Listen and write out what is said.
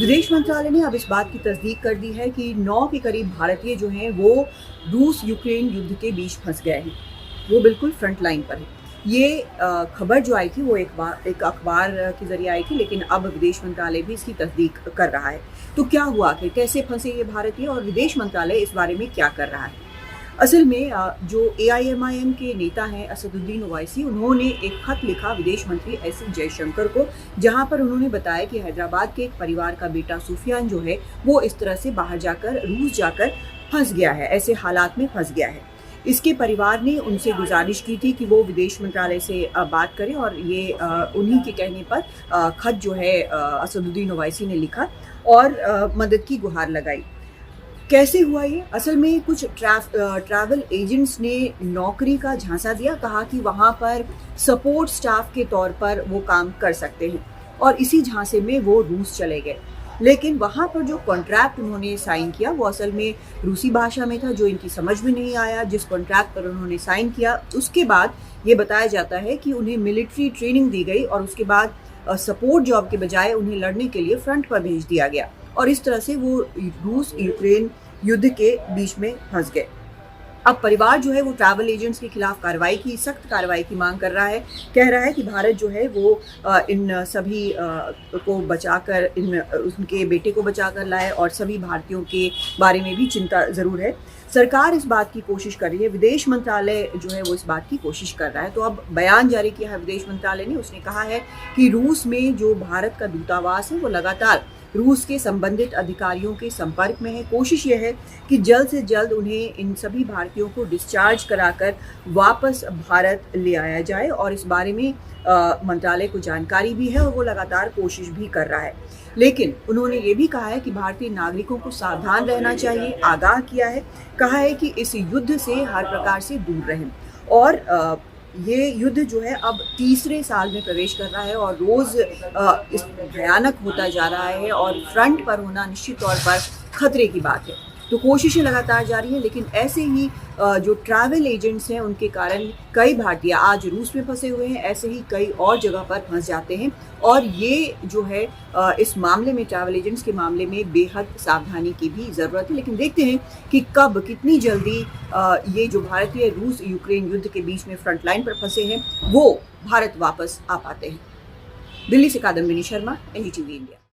विदेश मंत्रालय ने अब इस बात की तस्दीक कर दी है कि 9 के करीब भारतीय जो हैं वो रूस यूक्रेन युद्ध के बीच फंस गए हैं। वो बिल्कुल फ्रंट लाइन पर है। ये खबर जो आई थी वो एक अखबार के ज़रिए आई थी, लेकिन अब विदेश मंत्रालय भी इसकी तस्दीक कर रहा है। तो क्या हुआ कि कैसे फंसे ये भारतीय और विदेश मंत्रालय इस बारे में क्या कर रहा है? असल में जो एआईएमआईएम के नेता हैं असदुद्दीन ओवैसी, उन्होंने एक खत लिखा विदेश मंत्री एस जयशंकर को, जहां पर उन्होंने बताया कि हैदराबाद के एक परिवार का बेटा सुफियान जो है वो इस तरह से बाहर जाकर रूस जाकर फंस गया है, ऐसे हालात में फंस गया है। इसके परिवार ने उनसे गुजारिश की थी कि वो विदेश मंत्रालय से बात करें और ये उन्हीं के कहने पर खत जो है असदुद्दीन ओवैसी ने लिखा और मदद की गुहार लगाई। कैसे हुआ ये? असल में कुछ ट्रैवल एजेंट्स ने नौकरी का झांसा दिया, कहा कि वहाँ पर सपोर्ट स्टाफ के तौर पर वो काम कर सकते हैं और इसी झांसे में वो रूस चले गए। लेकिन वहाँ पर जो कॉन्ट्रैक्ट उन्होंने साइन किया वो असल में रूसी भाषा में था, जो इनकी समझ में नहीं आया। जिस कॉन्ट्रैक्ट पर उन्होंने साइन किया उसके बाद ये बताया जाता है कि उन्हें मिलिट्री ट्रेनिंग दी गई और उसके बाद सपोर्ट जॉब के बजाय उन्हें लड़ने के लिए फ्रंट पर भेज दिया गया और इस तरह से वो रूस यूक्रेन युद्ध के बीच में फंस गए। अब परिवार जो है वो ट्रैवल एजेंट्स के खिलाफ सख्त कार्रवाई की मांग कर रहा है। कह रहा है कि भारत जो है वो इन सभी को बचाकर उनके बेटे को बचाकर लाए और सभी भारतीयों के बारे में भी चिंता ज़रूर है। सरकार इस बात की कोशिश कर रही है, विदेश मंत्रालय जो है वो इस बात की कोशिश कर रहा है। तो अब बयान जारी किया है विदेश मंत्रालय ने। उसने कहा है कि रूस में जो भारत का दूतावास है वो लगातार रूस के संबंधित अधिकारियों के संपर्क में है। कोशिश यह है कि जल्द से जल्द उन्हें इन सभी भारतीयों को डिस्चार्ज कराकर वापस भारत ले आया जाए और इस बारे में मंत्रालय को जानकारी भी है और वो लगातार कोशिश भी कर रहा है। लेकिन उन्होंने ये भी कहा है कि भारतीय नागरिकों को सावधान रहना चाहिए, आगाह किया है। कहा है कि इस युद्ध से हर प्रकार से दूर रहें और ये युद्ध जो है अब तीसरे साल में प्रवेश कर रहा है और रोज़ इस भयानक होता जा रहा है और फ्रंट पर होना निश्चित तौर पर खतरे की बात है। तो कोशिशें लगातार जारी हैं, लेकिन ऐसे ही जो ट्रैवल एजेंट्स हैं उनके कारण कई भारतीय आज रूस में फंसे हुए हैं, ऐसे ही कई और जगह पर फंस जाते हैं और ये जो है इस मामले में ट्रैवल एजेंट्स के मामले में बेहद सावधानी की भी ज़रूरत है। लेकिन देखते हैं कि कब कितनी जल्दी ये जो भारतीय रूस यूक्रेन युद्ध के बीच में फ्रंट लाइन पर फंसे हैं वो भारत वापस आ पाते हैं। दिल्ली से कादम्बिनी शर्मा, एनडीटीवी इंडिया।